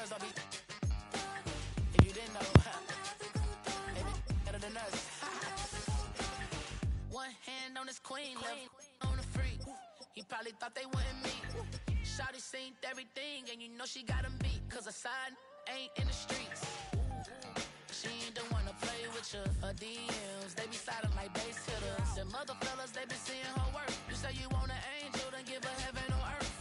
girls don't be. If you didn't know, they be better than us. One hand on his queen, left on the freak. He probably thought they wouldn't meet. Shawty seen everything, and you know she got him beat. Cause her side ain't in the streets. She ain't the one to play with you. Her DMs, they be sliding like base hitters. The mother fellas, they be seeing her work. You say you want an angel, then give her heaven on earth.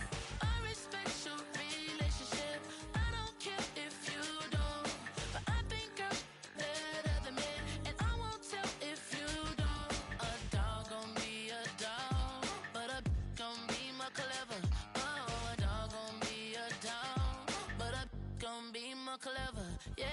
I respect your relationship. I don't care if you don't. But I think girls better than men. And I won't tell if you don't. A dog gon' be a dog, but a gon' be more clever. Oh, a dog gon' be a dog, but a gon' be more clever. Yeah.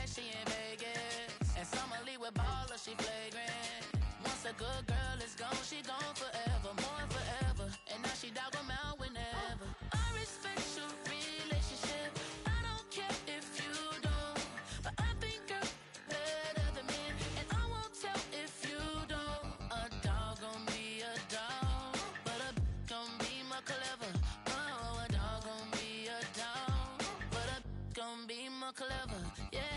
She in Vegas, and Summerly with baller, she flagrant. Once a good girl is gone, she gone forever, more forever. And now she dog 'em out whenever. I respect your relationship. I don't care if you don't, but I think girls better than men, and I won't tell if you don't. A dog gon' be a dog, but a gon' be more clever. Oh, a dog gon' be a dog, but a gon' be more clever. Yeah.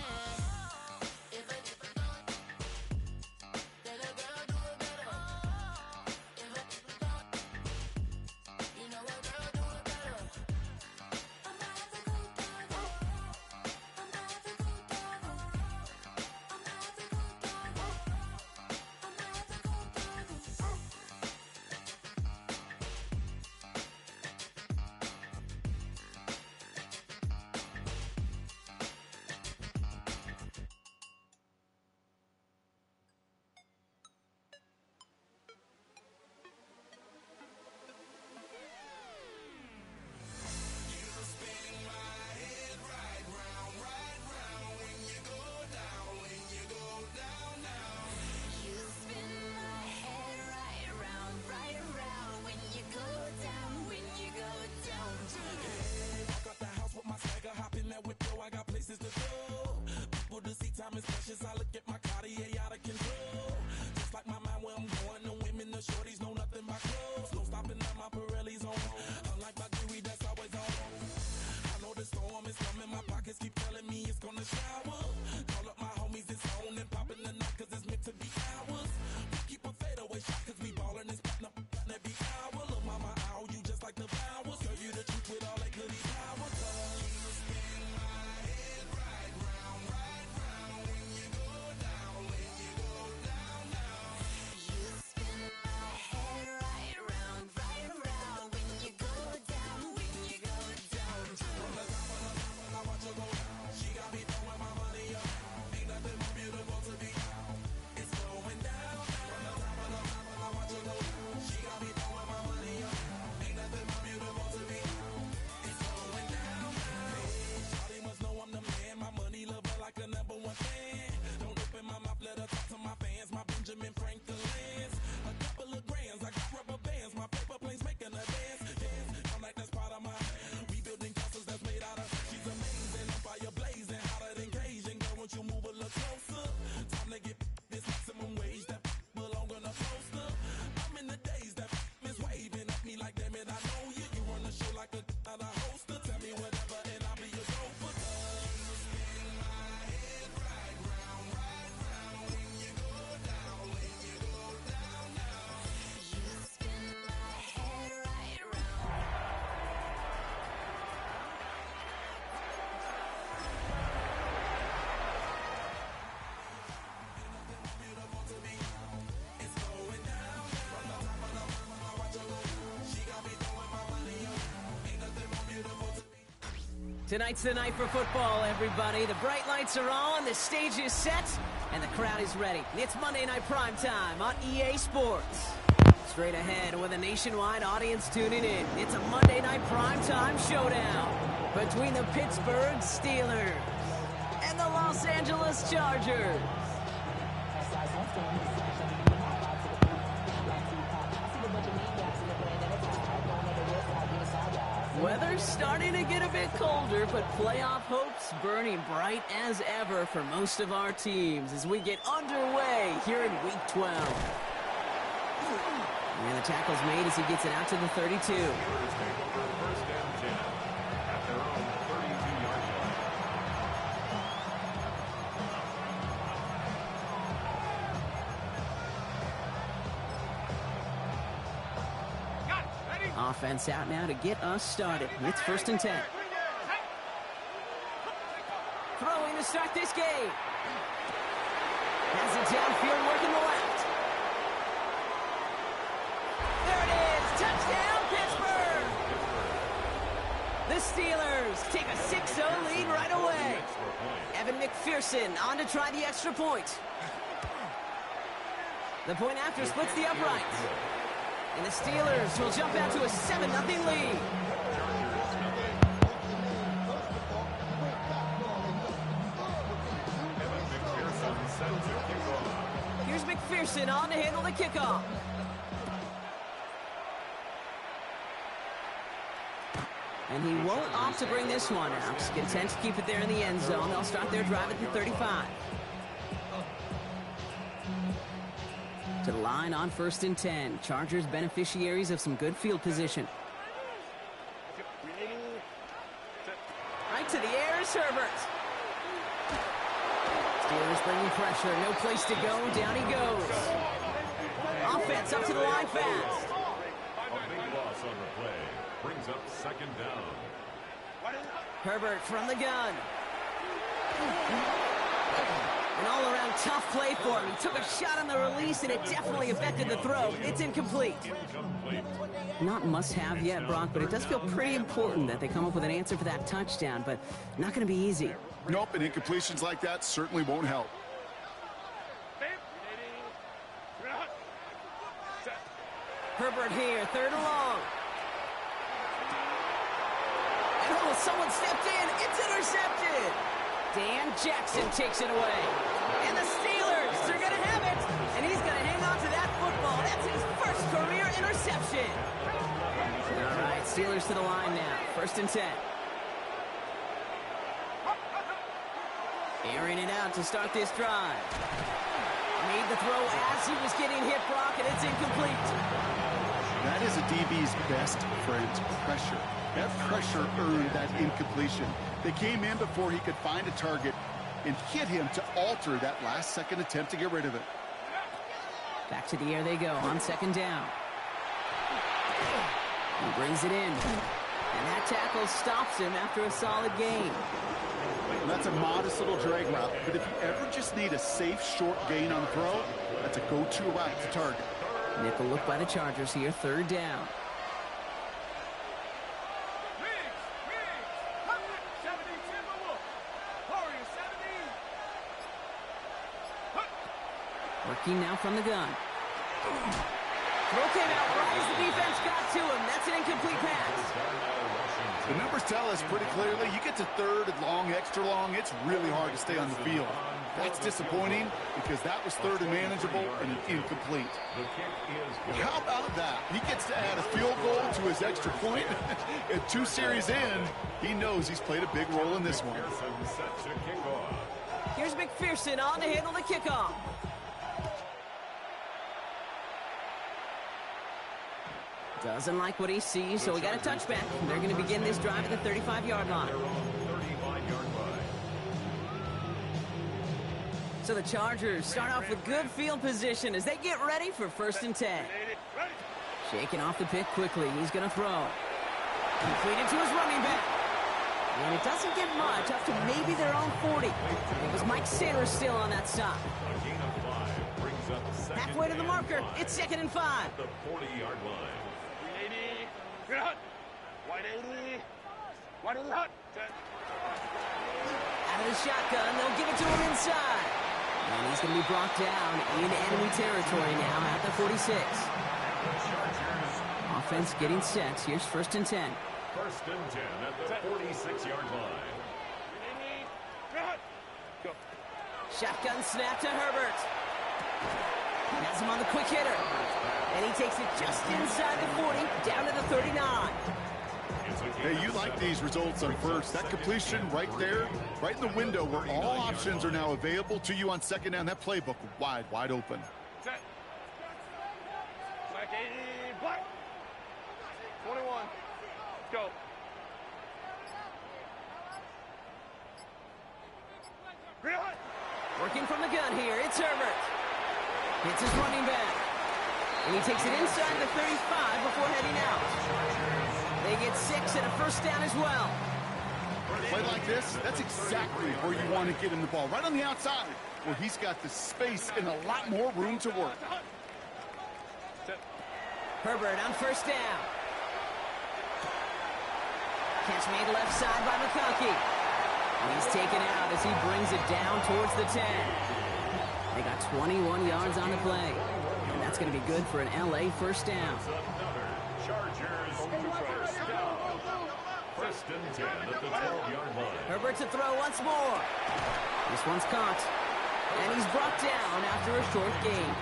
Time is precious, I look at my Cartier out of control. Just like my mind where I'm going, the women, the shorties know nothing but clothes. No stopping at my Pirelli's on. Unlike my jewelry that's always on. I know the storm is coming, my pockets keep telling me it's gonna shower. Call up my homies, it's on and popping the night cause it's meant to be ours. We keep a fadeaway shot cause we ballin' and spittin' up every hour. Look mama, I owe you just like the flowers. Girl, you the truth with all that goody power. You spin my head right round, right round. When you go down, when you go down, down. You spin my head right round, right round. When you go down, when you go down. From the top of the top, I watch her go down. She got me throwing my money up. Ain't nothing more beautiful to be. It's going down. From the top of the top, I watch her go down. She got me throwing my money up. Ain't nothing more beautiful to be. It's going down. Hey, shawty must know I'm the man. My money love her like a number one fan. Don't open my mouth, let her talk to my fans. My Benjamin Franklin's. A couple of grands, I got rubber bands. My paper planes making a dance. Dance, I'm like that's part of my. We building castles that's made out of. She's amazing, on fire blazing, hotter than Cajun. Girl, won't you move a little closer? Time to get this maximum wage that belong on a poster. I'm in the days that is waving at me like, damn it, I know you. You run the show like a hoster. Tell me whatever and I'll be your gopher. You spin my head right round, right round. When you go down, when you go down, down. You spin my head right round. Beautiful to be. It's going down. From the top of the mountain, I watch her go. She got me throwing my money up. Ain't nothing more beautiful to be. Tonight's the night for football, everybody. The bright lights are on, the stage is set, and the crowd is ready. It's Monday Night Primetime on EA Sports. Straight ahead with a nationwide audience tuning in. It's a Monday Night Primetime showdown. between the Pittsburgh Steelers and the Los Angeles Chargers. Weather's starting to get a bit colder, but playoff hopes burning bright as ever for most of our teams as we get underway here in Week 12. And the tackle's made as he gets it out to the 32. Offense out now to get us started. It's 1st and 10. Throwing to start this game. Has it downfield, working the left. There it is. Touchdown, Pittsburgh. The Steelers take a 6-0 lead right away. Evan McPherson on to try the extra point. The point after splits the uprights. And the Steelers will jump out to a 7-0 lead. Here's McPherson on to handle the kickoff. And he won't opt to bring this one out. He's content to keep it there in the end zone. They'll start their drive at the 35. To the line on 1st and 10. Chargers beneficiaries of some good field position. Right to the air is Herbert. Steelers bringing pressure. No place to go. Down he goes. Offense up to the line fast. A big loss on the play. Brings up 2nd down. Herbert from the gun. An all-around tough play for him. He took a shot on the release, and it definitely affected the throw. It's incomplete. Not must-have yet, Brock, but it does feel pretty important that they come up with an answer for that touchdown, but not going to be easy. Nope, and incompletions like that certainly won't help. Herbert here, 3rd and long. And oh, someone stepped in. It's intercepted. Dan Jackson takes it away. And the Steelers are going to have it. And he's going to hang on to that football. That's his first career interception. All right, Steelers to the line now. 1st and 10. Airing it out to start this drive. Made the throw as he was getting hit, Brock, and it's incomplete. That is a DB's best friend, pressure. That pressure earned that incompletion. They came in before he could find a target and hit him to alter that last-second attempt to get rid of it. Back to the air they go on 2nd down. He brings it in. And that tackle stops him after a solid gain. That's a modest little drag route, but if you ever just need a safe, short gain on throw, that's a go-to route to target. Nickel look by the Chargers here, 3rd down. Working now from the gun. Throw came out right as the defense got to him. That's an incomplete pass. The numbers tell us pretty clearly, you get to 3rd and long, extra long, it's really hard to stay on the field. That's disappointing because that was 3rd and manageable and an incomplete. But how about that? He gets to add a field goal to his extra point. And 2 series in, he knows he's played a big role in this one. Here's McPherson on to handle the kickoff. Doesn't like what he sees, so we got a touchback. They're going to begin this drive at the 35-yard line. So the Chargers start off with good field position as they get ready for 1st and 10. Shaking off the pick quickly. He's going to throw. Completed to his running back. And it doesn't get much, up to maybe their own 40. It was Mike Sanders still on that stop. Halfway to the marker. It's 2nd and 5. The 40-yard line. 180. 180 hot. Out of the shotgun, they'll give it to him inside. And he's going to be brought down in enemy territory now at the 46. Offense getting set. Here's 1st and 10. First and 10 at the 46-yard line. Shotgun snap to Herbert. Has him on the quick hitter. And he takes it just inside the 40, down to the 39. Hey, you like these results on first. That completion right there, right in the window where all options are now available to you on second down. That playbook wide open. Set. Black 80, black. 21. Go. Green hot. Working from the gun here, it's Herbert. Hits his running back. And he takes it inside the 35 before heading out. They get 6 and a first down as well. Play like this, that's exactly where you want to get him the ball. Right on the outside, where he's got the space and a lot more room to work. Herbert on first down. Catch made left side by McConkey. He's taken out as he brings it down towards the 10. They got 21 yards on the play. And that's going to be good for an LA first down. Chargers first down. First and 10 at the 12-yard line. Herbert to throw once more. This one's caught. And he's brought down after a short gain.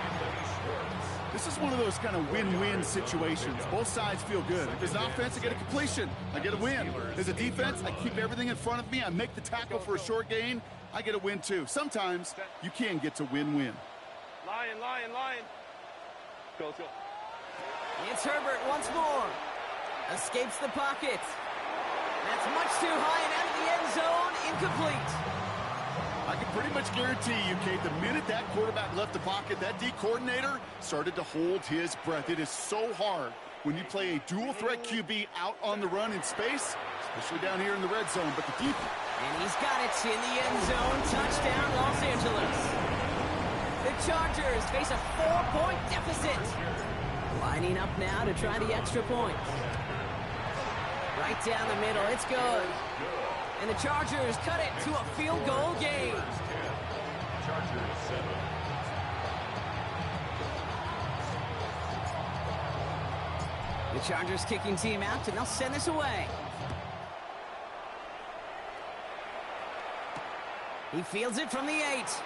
This is one of those kind of win-win situations. Both sides feel good. As an offense, I get a completion. I get a win. As a defense, I keep everything in front of me. I make the tackle for a short gain. I get a win, too. Sometimes you can get to win-win. Lion. Go. It's Herbert once more. Escapes the pocket. That's much too high and out of the end zone. Incomplete. I can pretty much guarantee you, Kate, the minute that quarterback left the pocket, that D coordinator started to hold his breath. It is so hard when you play a dual-threat QB out on the run in space, especially down here in the red zone. But the deep... And he's got it in the end zone. Touchdown, Los Angeles. The Chargers face a 4-point deficit. Lining up now to try the extra point. Right down the middle. It's good. And the Chargers cut it to a field goal game. Chargers 7. The Chargers kicking team out, and they'll send this away. He fields it from the 8.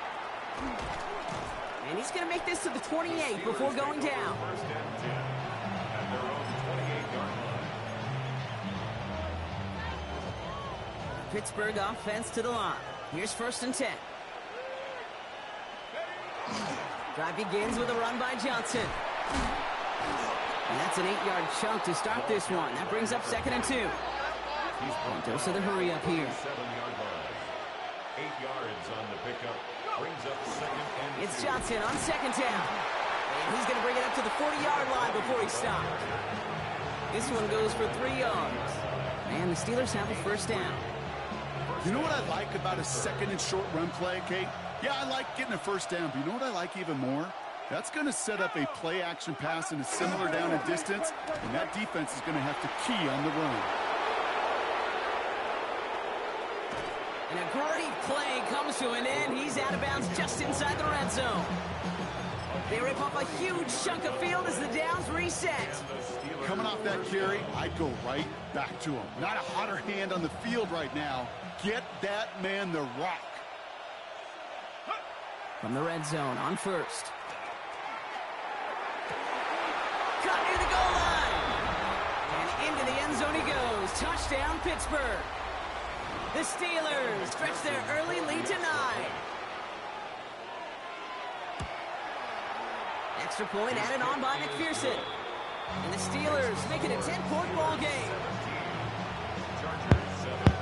And he's going to make this to the 28 before going down. First and 10 at their own 28-yard line. Pittsburgh offense to the line. Here's first and 10. Drive begins with a run by Johnson. And that's an 8-yard chunk to start this one. That brings up second and 2. And dose of the hurry up here. 7-yard line. 8 yards on the pickup. Brings up second and 2. It's Johnson on second down. And he's going to bring it up to the 40-yard line before he stopped. This one goes for 3 yards. And the Steelers have a first down. You know what I like about a second and short run play, Kate? Yeah, I like getting a first down, but you know what I like even more? That's going to set up a play-action pass in a similar down and distance, and that defense is going to have to key on the run. And a great play comes to an end. He's out of bounds just inside the red zone. They rip up a huge chunk of field as the downs reset. Coming off that carry, I'd go right back to him. Not a hotter hand on the field right now. Get that man the rock. From the red zone on first. Cut near the goal line. And into the end zone he goes. Touchdown, Pittsburgh. The Steelers stretch their early lead to 9. Extra point added on by McPherson. And the Steelers make it a 10-point ball game. Chargers 7.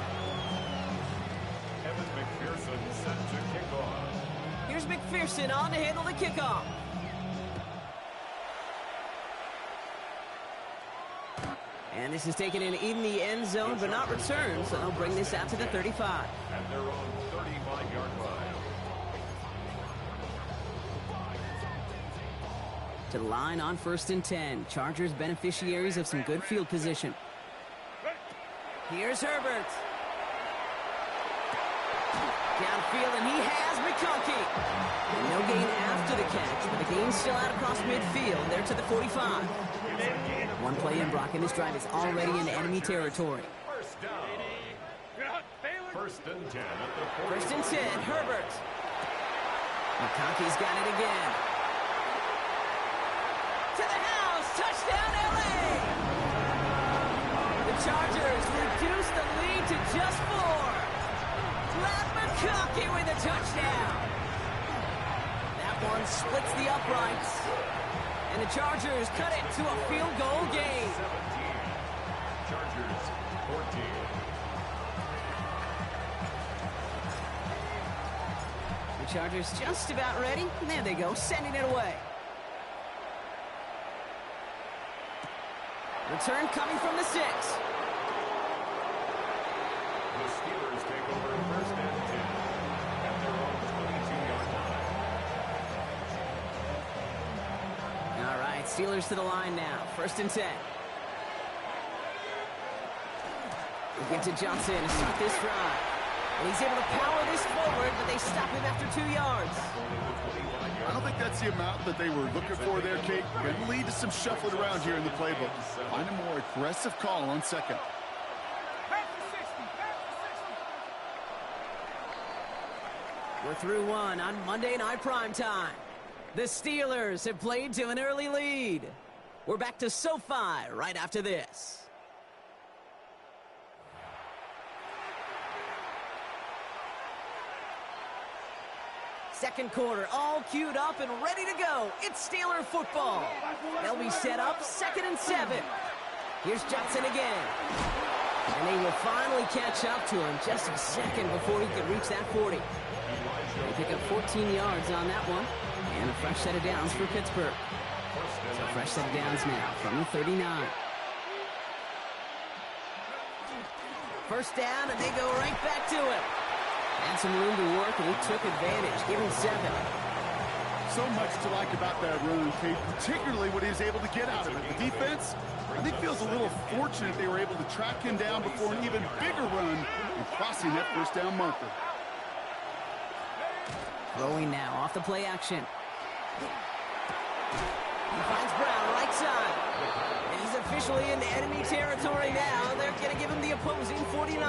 Evan McPherson set to kick off. Here's McPherson on to handle the kickoff. And this is taken in the end zone, but not returned, so they'll bring this out to the 35. At their own 35-yard line. To the line on first and 10. Chargers beneficiaries of some good field position. Here's Herbert. Downfield, and he has McConkey. And no gain after the catch, but the gain's still out across midfield. They're to the 45. One play in, Brock, and this drive is already in enemy territory. First down. First and 10 at the 40. First and 10, Herbert. McConkey's got it again. To the house, touchdown LA! The Chargers reduce the lead to just 4. Matt McConkey with a touchdown. That one splits the uprights. And the Chargers cut it to a field goal game. 17. Chargers 14. The Chargers just about ready. There they go, sending it away. Return coming from the 6. The Steelers take over first and 10 at their own 22-yard line. All right, Steelers to the line now. First and 10. We get to Johnson to start this drive. And he's able to power this forward, but they stop him after 2 yards. I don't think that's the amount that they were looking for there, Kate. Going to lead to some shuffling around here in the playbook. Find a more aggressive call on second. We're through one on Monday Night Primetime. The Steelers have played to an early lead. We're back to SoFi right after this. Second quarter, all queued up and ready to go. It's Steeler football. They'll be set up 2nd and 7. Here's Johnson again. And they will finally catch up to him just a second before he can reach that 40. They pick up 14 yards on that one. And a fresh set of downs for Pittsburgh. So fresh set of downs now from the 39. First down, and they go right back to it. Had some room to work, and he took advantage. Give him 7. So much to like about that run, Kate, particularly what he was able to get out of it. The defense, I think, feels a little fortunate they were able to track him down before an even bigger run and crossing that first down marker. Throwing now off the play action. He finds Brown right side. And he's officially in enemy territory now. They're going to give him the opposing 49.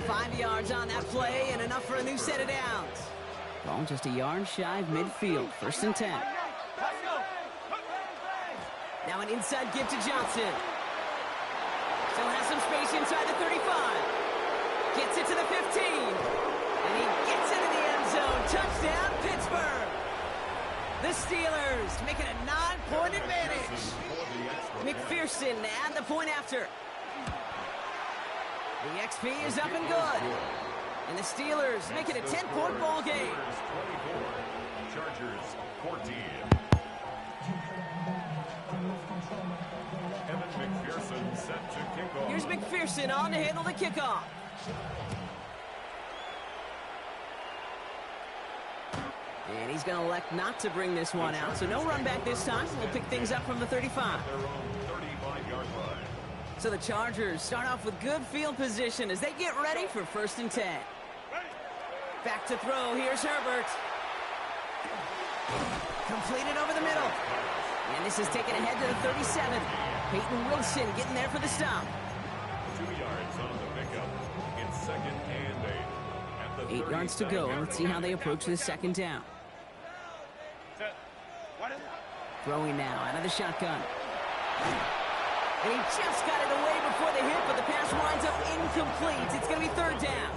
5 yards on that play and enough for a new set of downs. Ball just a yard shy of midfield. First and 10. Now an inside give to Johnson. Still has some space inside the 35. Gets it to the 15. And he gets into the end zone. Touchdown, Pittsburgh. The Steelers make it a 9-point advantage. McPherson add the point after. The XP is up and good. And the Steelers make it a 10-point ball game. Chargers 14. Evan McPherson set to kick off. Here's McPherson on to handle the kickoff. And he's going to elect not to bring this one out, so no run back this time. We'll pick things up from the 35. Their own 35-yard line. So the Chargers start off with good field position as they get ready for first and 10. Back to throw. Here's Herbert. Completed over the middle. And this is taken ahead to the 37. Peyton Wilson getting there for the stop. 2 yards on the pickup. It's 2nd and 8. At the 8 yards to go. Let's see how they approach this second down. Throwing now out of the shotgun. And he just got it away before the hit, but the pass winds up incomplete. It's going to be 3rd down.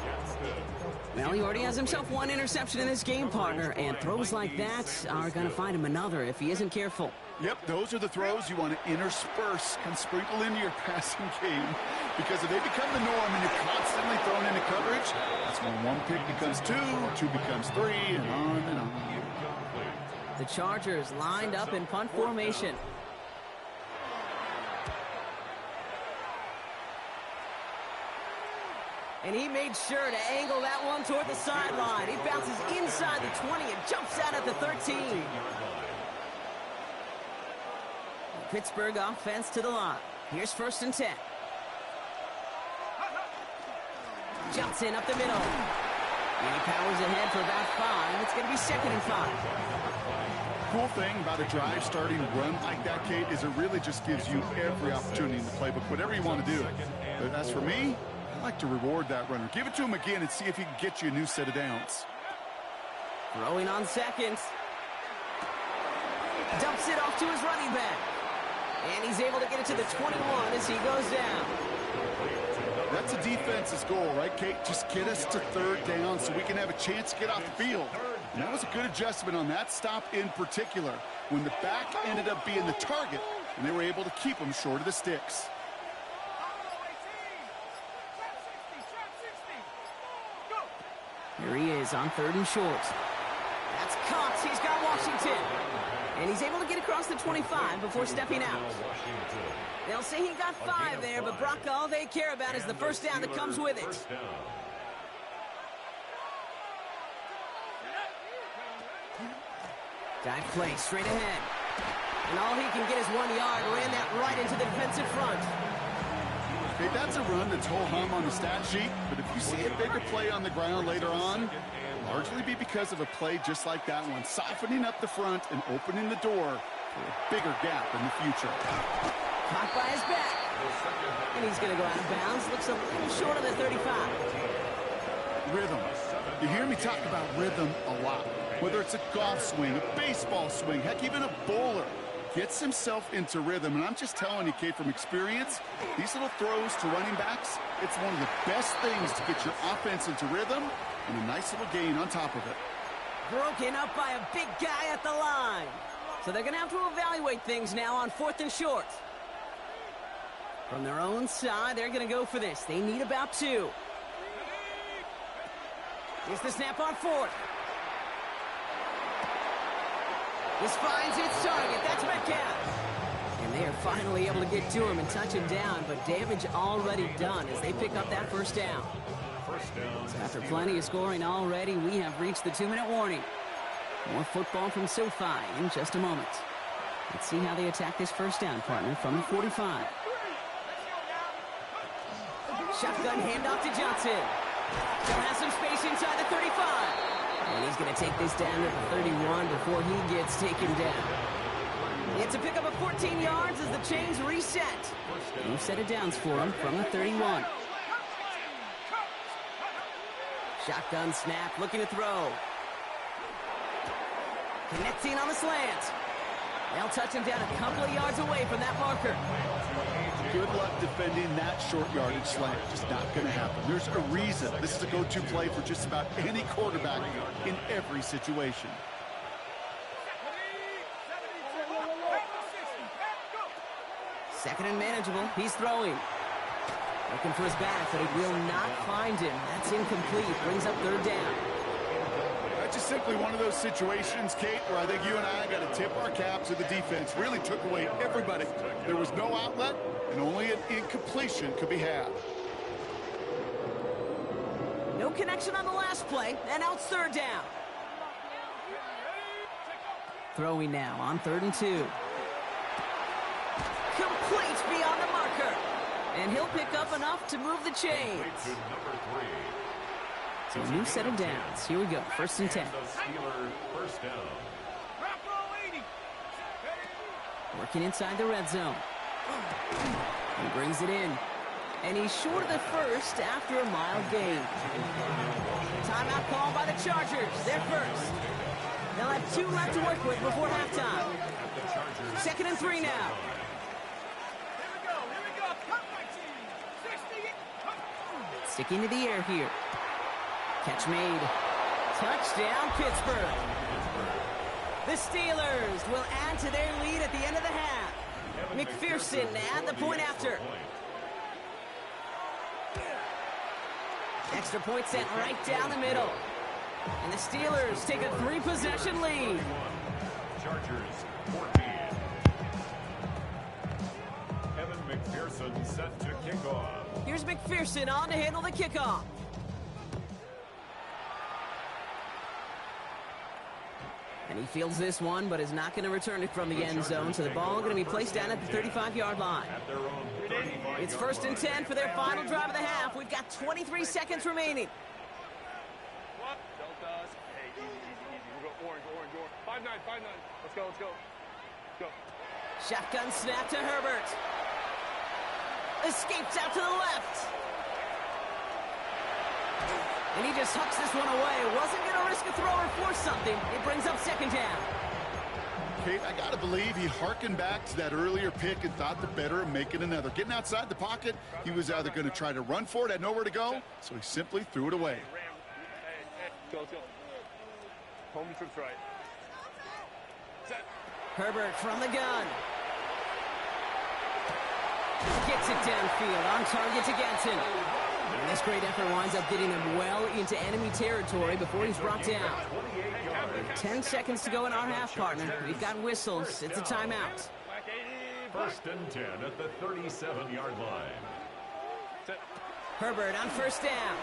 Well, he already has himself 1 interception in this game, partner, and throws like that are going to find him another if he isn't careful. Yep, those are the throws you want to intersperse and sprinkle into your passing game, because if they become the norm and you're constantly thrown into coverage, that's when 1 pick becomes 2, 2 becomes 3, and on and on. The Chargers lined up in punt formation. And he made sure to angle that one toward the sideline. He bounces inside the 20 and jumps out at the 13. Pittsburgh offense to the line. Here's first and 10. Johnson up the middle. And he powers ahead for about 5. It's going to be 2nd and 5. Cool thing about a drive starting run like that, Kate, is it really just gives you every opportunity in the playbook, whatever you want to do. But as for me, I like to reward that runner. Give it to him again and see if he can get you a new set of downs. Throwing on 2nd. Dumps it off to his running back. And he's able to get it to the 21 as he goes down. That's a defense's goal, right, Kate? Just get us to 3rd down so we can have a chance to get off the field. And that was a good adjustment on that stop in particular, when the back ended up being the target, and they were able to keep him short of the sticks. Here he is on 3rd and short. That's caught. He's got Washington. And he's able to get across the 25 before stepping out. They'll say he got 5 there, but Brock, all they care about is the first down that comes with it. Dive play straight ahead. And all he can get is 1 yard. Ran that right into the defensive front. Okay, that's a run that's ho-hum on the stat sheet, but if you see a bigger play on the ground later on, it'll largely be because of a play just like that one, softening up the front and opening the door for a bigger gap in the future. Caught by his back. And he's going to go out of bounds. Looks a little short of the 35. Rhythm. You hear me talk about rhythm a lot. Whether it's a golf swing, a baseball swing, heck, even a bowler gets himself into rhythm. And I'm just telling you, Kate, from experience, these little throws to running backs, it's one of the best things to get your offense into rhythm and a nice little gain on top of it. Broken up by a big guy at the line. So they're going to have to evaluate things now on 4th and short. From their own side, they're going to go for this. They need about 2. Here's the snap on 4th. This finds its target. That's Metcalf. And they are finally able to get to him and touch him down, but damage already done as they pick up that first down. So after plenty of scoring already, we have reached the 2-minute warning. More football from SoFi in just a moment. Let's see how they attack this first down, partner, from the 45. Shotgun handoff to Johnson. Still has some space inside the 35. And he's going to take this down to the 31 before he gets taken down. It's a pickup of 14 yards as the chains reset. New set of downs for him from the 31. Shotgun snap, looking to throw. Connecting on the slant. They'll touch him down a couple of yards away from that marker. Good luck defending that short yardage slant. Just not going to happen. There's a reason this is a go-to play for just about any quarterback in every situation. Second and manageable. He's throwing. Looking for his back, but he will not find him. That's incomplete. Brings up 3rd down. That's just simply one of those situations, Kate, where I think you and I got to tip our cap to the defense. Really took away everybody. There was no outlet, and only an incompletion could be had. No connection on the last play, and now it's 3rd down. Throwing now on 3rd and 2. Complete beyond the marker. And he'll pick up enough to move the chains. So a new set of downs. Here we go. 1st and 10. Working inside the red zone. He brings it in. And he's short of the first after a mild gain. Timeout called by the Chargers. They're first. They'll have 2 left to work with before halftime. 2nd and 3 now. Sticking to the air here. Catch made. Touchdown, Pittsburgh. The Steelers will add to their lead at the end of the half. McPherson at the point after. Extra point sent right down the middle. And the Steelers take a 3-possession lead. Chargers 14. Evan McPherson set to kick off. Here's McPherson on to handle the kickoff. And he fields this one, but is not going to return it from the end zone. So the ball going to be placed down at the 35-yard line. It's 1st and 10 for their final drive of the half. We've got 23 seconds remaining. 5-9, 5-9. Let's go, let's go. Go. Shotgun snap to Herbert. Escapes out to the left. And he just hucks this one away. Wasn't going to risk a throw or force something. It brings up second down. Kate, I got to believe he harkened back to that earlier pick and thought the better of making another. Getting outside the pocket, he was either going to try to run for it, had nowhere to go, so he simply threw it away. Go, let's go. Home trips right. Set. Herbert from the gun. Gets it downfield, on target to Ganson. And this great effort winds up getting him well into enemy territory before he's brought down. 10 seconds to go in our half, partner. We've got whistles. It's a timeout. First and 10 at the 37-yard line. Herbert on first down.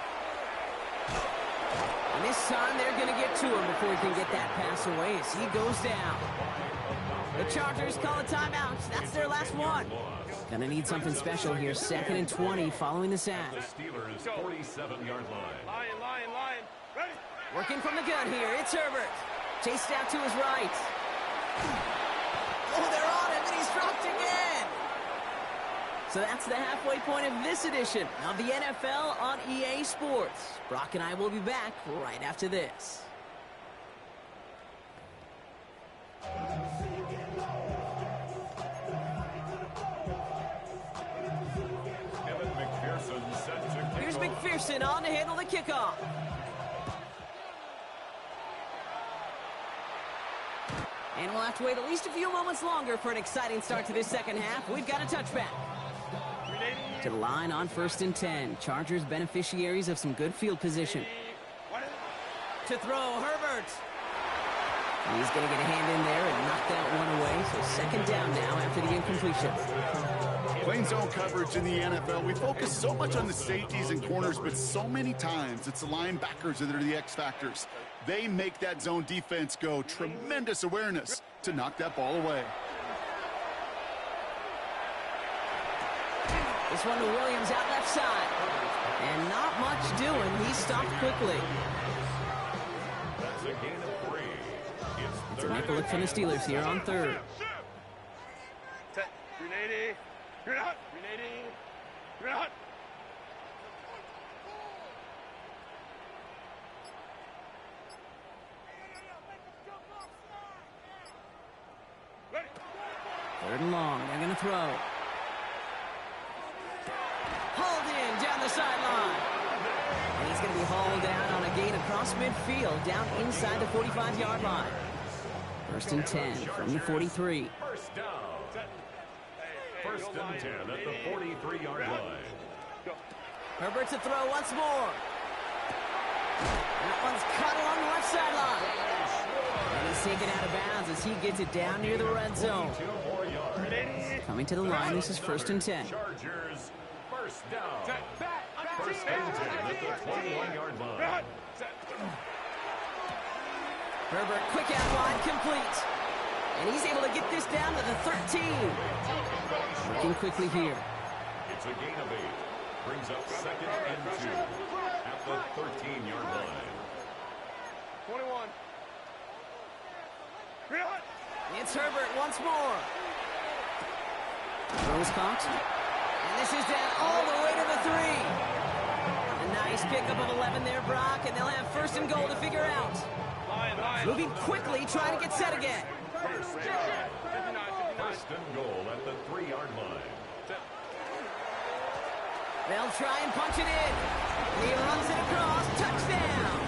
And this time they're going to get to him before he can get that pass away as he goes down. The Chargers call a timeout. That's their last one. Gonna need something special here. 2nd and 20 following the sack. The Steelers' 47-yard line. Lion. Ready? Working from the gun here. It's Herbert. Chased out to his right. Oh, they're on him, and he's dropped again. So that's the halfway point of this edition of the NFL on EA Sports. Brock and I will be back right after this. Here's McPherson on to handle the kickoff. And we'll have to wait at least a few moments longer for an exciting start to this second half. We've got a touchback. To the line on 1st and 10. Chargers beneficiaries of some good field position. To throw, Herbert. He's going to get a hand in there and knock that one away. So 2nd down now after the incompletion. Playing zone coverage in the NFL, we focus so much on the safeties and corners, but so many times it's the linebackers that are the X factors. They make that zone defense go. Tremendous awareness to knock that ball away. This one to Williams out left side. And not much doing. He stopped quickly. That's a gain of 3. It's a nickel look from the Steelers here on 3rd. Set. Grenade. Grenade. Grenade. Ready. 3rd and long. They're going to throw. Hauled in down the sideline. And he's going to be hauled down on a gain across midfield down inside the 45-yard line. 1st and 10 from the 43. First down. First and 10 at the 43-yard line. Herbert to throw once more. That one's cut along the left sideline. And he's taken out of bounds as he gets it down near the red zone. 2 more yards. Coming to the line, this is 1st and 10. Chargers, first down. First and 10 at the 21-yard line. Herbert quick out wide, complete. And he's able to get this down to the 13. Working quickly here. It's a gain of 8. Brings up 2nd and 2 at the 13-yard line. 21. It's Herbert once more. Throws caught. And this is down all the way to the 3. A nice pickup of 11 there, Brock, and they'll have 1st and goal to figure out. Moving quickly, trying to get set again. First and goal at the 3-yard line. They'll try and punch it in. He runs it across. Touchdown.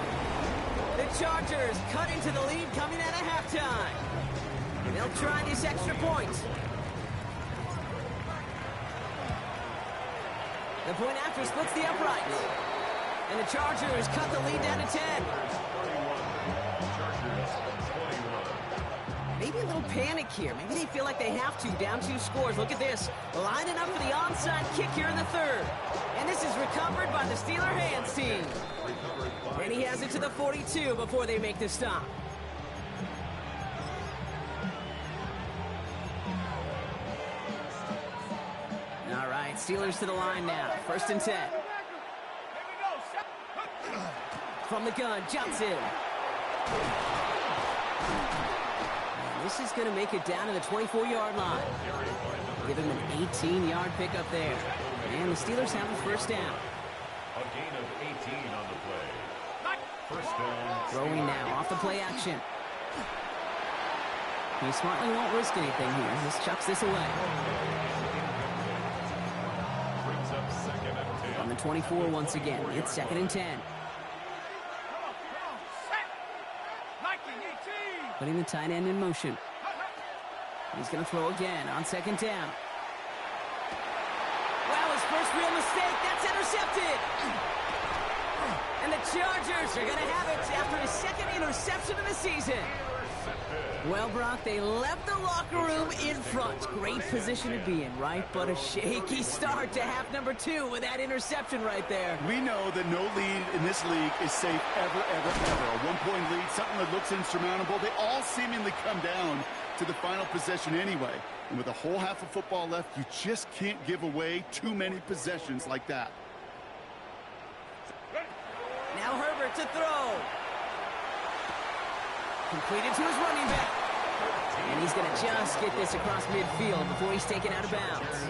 The Chargers cut into the lead coming out of halftime. And they'll try this extra point. The point after splits the upright. And the Chargers cut the lead down to 10. Maybe a little panic here. Maybe they feel like they have to. Down 2 scores. Look at this. Lining up for the onside kick here in the 3rd. And this is recovered by the Steeler hands team. And he has it to the 42 before they make the stop. All right, Steelers to the line now. 1st and 10. From the gun, Johnson. This is going to make it down to the 24-yard line. Give him an 18-yard pickup there. And the Steelers have the first down. A gain of 18 on the play. First down. Throwing now off the play action. He smartly won't risk anything here. Just chucks this away. Brings up second and 10. On the 24 once again. It's 2nd and 10. Putting the tight end in motion. He's going to throw again on 2nd down. Wow, his first real mistake. That's intercepted. And the Chargers are going to have it after his 2nd interception of the season. Well, Brock, they left the locker room in front. Great position to be in, right? But a shaky start to half number 2 with that interception right there. We know that no lead in this league is safe ever, ever, ever. A one-point lead, something that looks insurmountable. They all seemingly come down to the final possession anyway. And with a whole half of football left, you just can't give away too many possessions like that. Now Herbert to throw. Completed to his running back. And he's going to just get this across midfield before he's taken out of bounds.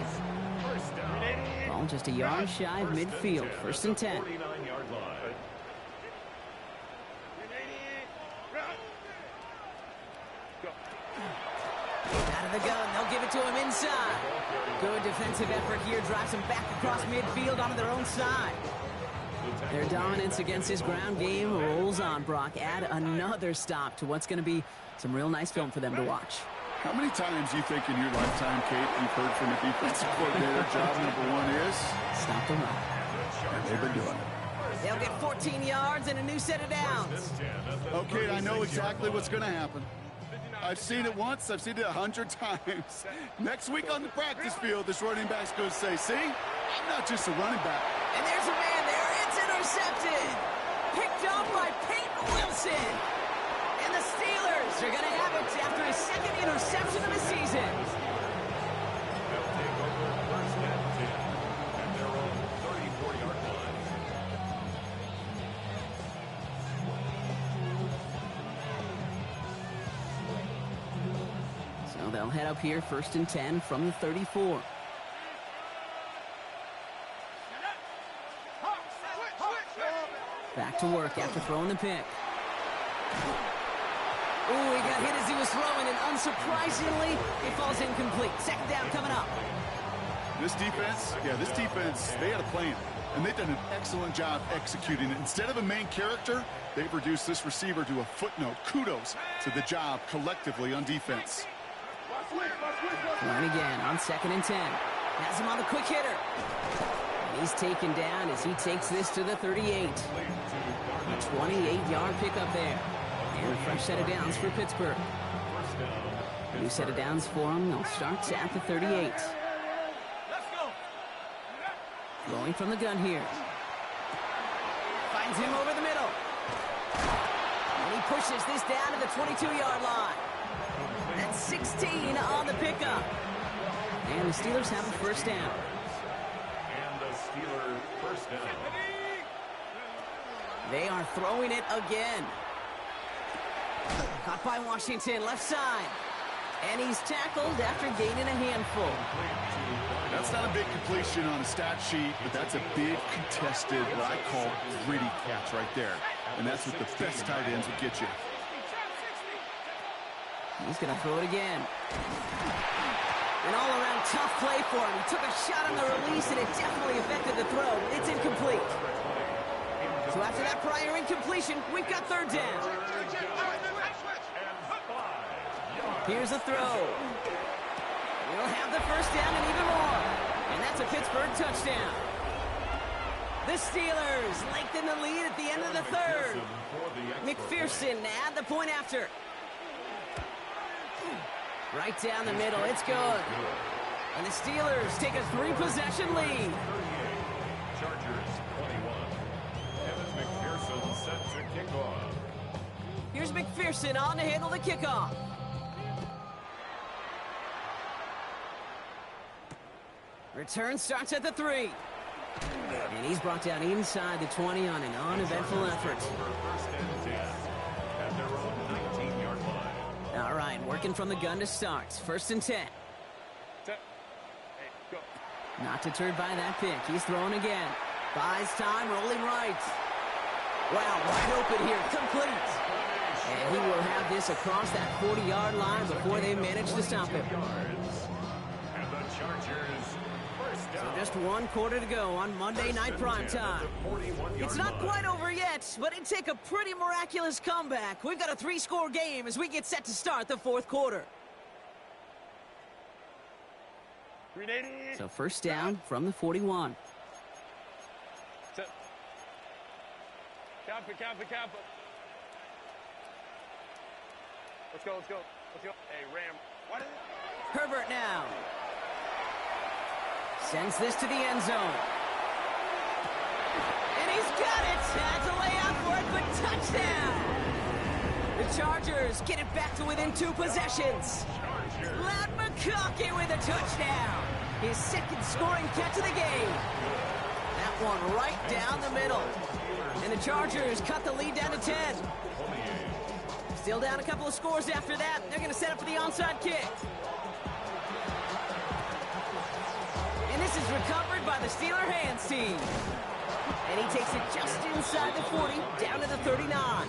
Ball just a yard shy of midfield. 1st and 10. 49-yard line. Out of the gun. They'll give it to him inside. Good defensive effort here. Drives him back across midfield onto their own side. Their dominance against his ground game rolls on, Brock. Add another stop to what's going to be some real nice film for them to watch. How many times do you think in your lifetime, Kate, you've heard from a defensive coordinator job number 1 is? Stop the run. And they've been doing it. They'll get 14 yards and a new set of downs. Okay, I know exactly what's going to happen. I've seen it once. I've seen it 100 times. Next week on the practice field, this running back's going to say, see, I'm not just a running back. And there's a man there. It's intercepted. Picked up by Peyton Wilson. And the Steelers are going to have it after his 2nd interception of the season. They'll take over first and 10 at their own 34-yard line. So they'll head up here 1st and 10 from the 34. Back to work after throwing the pick. Ooh, he got hit as he was throwing, and unsurprisingly, it falls incomplete. 2nd down coming up. This defense, they had a plan. And they've done an excellent job executing it. Instead of a main character, they've reduced this receiver to a footnote. Kudos to the job collectively on defense. Throwing again on 2nd and 10. Has him on the quick hitter. And he's taken down as he takes this to the 38. A 28-yard pickup there. And a fresh set of downs for Pittsburgh. New set of downs for him. They'll start at the 38. Throwing from the gun here. Finds him over the middle. And he pushes this down to the 22-yard line. That's 16 on the pickup. And the Steelers have a first down. And the Steelers first down. They are throwing it again. Caught by Washington, left side. And he's tackled after gaining a handful. That's not a big completion on a stat sheet, but that's a big contested, what I call gritty catch right there. And that's what the best tight ends would get you. He's going to throw it again. An all-around tough play for him. He took a shot on the release, and it definitely affected the throw. It's incomplete. So after that prior incompletion, we've got 3rd down. Here's a throw. We'll have the first down and even more. And that's a Pittsburgh touchdown. The Steelers lengthen the lead at the end of the 3rd. McPherson add the point after. Right down the middle. It's good. And the Steelers take a 3-possession lead. Chargers 21. Evan McPherson set to kick off. Here's McPherson on to handle the kickoff. Return starts at the 3. And he's brought down inside the 20 on an uneventful effort. First and 10 at their own 19-yard line. All right, working working from the gun to start. First and 10. Set. Hey, go. Not deterred by that pick. He's throwing again. Buys time, rolling right. Wow, wide open here. Complete. And he will have this across that 40-yard line before they manage to stop him. And the Chargers first So down. just 1 quarter to go on Monday Night Primetime. It's not quite over yet, but it'd take a pretty miraculous comeback. We've got a 3-score game as we get set to start the 4th quarter. 380. So first down from the 41. Set. Cap it, cap it, cap it. Let's go, let's go, let's go. Hey, Ram. What is it? Herbert now. Sends this to the end zone. And he's got it. That's a layout for it, but touchdown. The Chargers get it back to within 2 possessions. Loud McConkey with a touchdown. His 2nd scoring catch of the game. That one right down the middle. And the Chargers cut the lead down to 10. Still down a couple of scores after that. They're going to set up for the onside kick. And this is recovered by the Steeler hands team. And he takes it just inside the 40, down to the 39.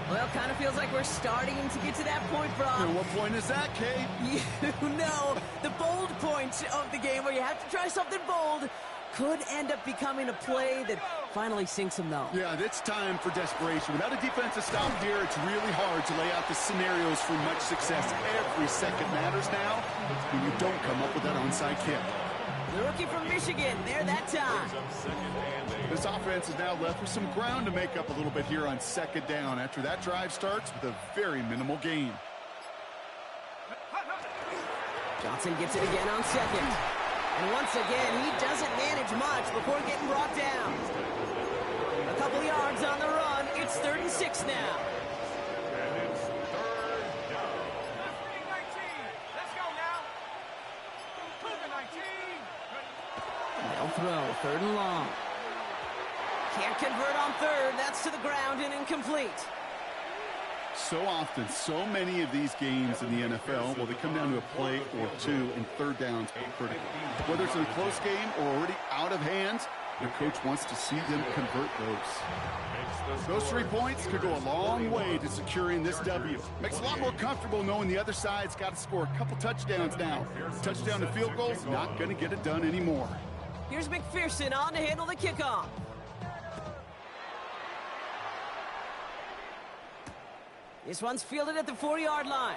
Well, kind of feels like we're starting to get to that point, Brock. And what point is that, Kate? You know, the bold point of the game where you have to try something bold could end up becoming a play that finally sinks him, though. Yeah, it's time for desperation. Without a defensive stop here, it's really hard to lay out the scenarios for much success. Every second matters now when you don't come up with that onside kick. The rookie from Michigan, there that time. This offense is now left with some ground to make up a little bit here on 2nd down after that drive starts with a very minimal gain. Johnson gets it again on 2nd. And once again, he doesn't manage much before getting brought down. A couple yards on the run. It's 3rd and 6 now. And it's 3rd down. Let's go now. Cougar 19. They'll throw, 3rd and long. Can't convert on 3rd. That's to the ground and incomplete. So often, so many of these games in the NFL, well, they come down to a play or two, and 3rd downs are critical. Whether it's in a close game or already out of hands, their coach wants to see them convert those. Those 3 points could go a long way to securing this W. Makes it a lot more comfortable knowing the other side's got to score a couple touchdowns now. Touchdown and field goals, not going to get it done anymore. Here's McPherson on to handle the kickoff. This one's fielded at the 40-yard line.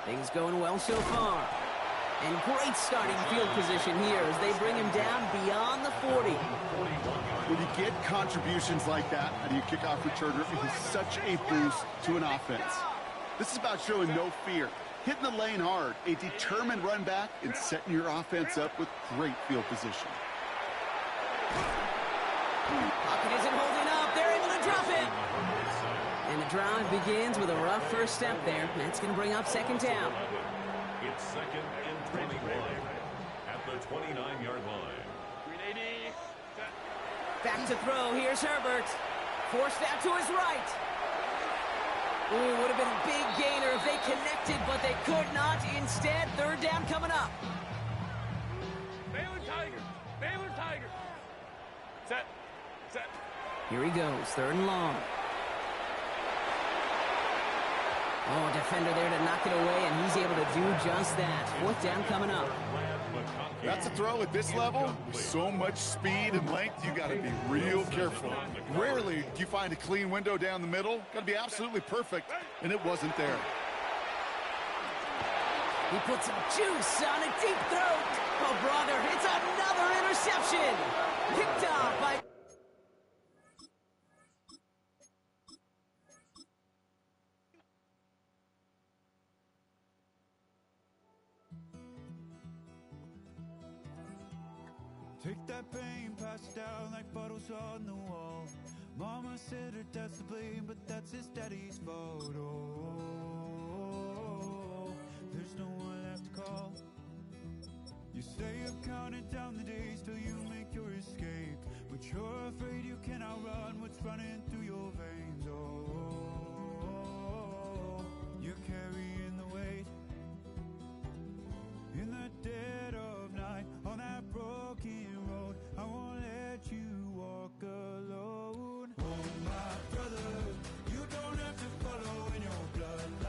Things going well so far. And great starting field position here as they bring him down beyond the 40. When you get contributions like that out of your kickoff returner, it is such a boost to an offense. This is about showing no fear, hitting the lane hard, a determined run back, and setting your offense up with great field position. Pocket isn't holding up. They're able to drop it. And the drive begins with a rough first step there. That's going to bring up 2nd down. It's 2nd and 21 at the 29-yard line. 380. Set. Back to throw. Here's Herbert. Forced out to his right. Ooh, would have been a big gainer if they connected, but they could not. Instead, 3rd down coming up. Baylor Tigers. Baylor Tigers. Set. Set. Here he goes, 3rd and long. Oh, defender there to knock it away, and he's able to do just that. 4th down coming up. That's a throw at this level. With so much speed and length, you got to be real careful. Rarely do you find a clean window down the middle. Got to be absolutely perfect, and it wasn't there. He puts some juice on a deep throat. Oh, brother, it's another interception. Picked off by... Take that pain, pass it down like bottles on the wall. Mama said her dad's to blame, but that's his daddy's fault. Oh, there's no one left to call. You stay up counting down the days till you make your escape, but you're afraid you can outrun what's running through your veins. Oh, you can't carrying the weight. In the dead of night, on that broken road, I won't let you walk alone. Oh, my brother, you don't have to follow in your bloodline.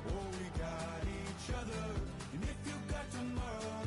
Oh, we got each other, and if you got tomorrow,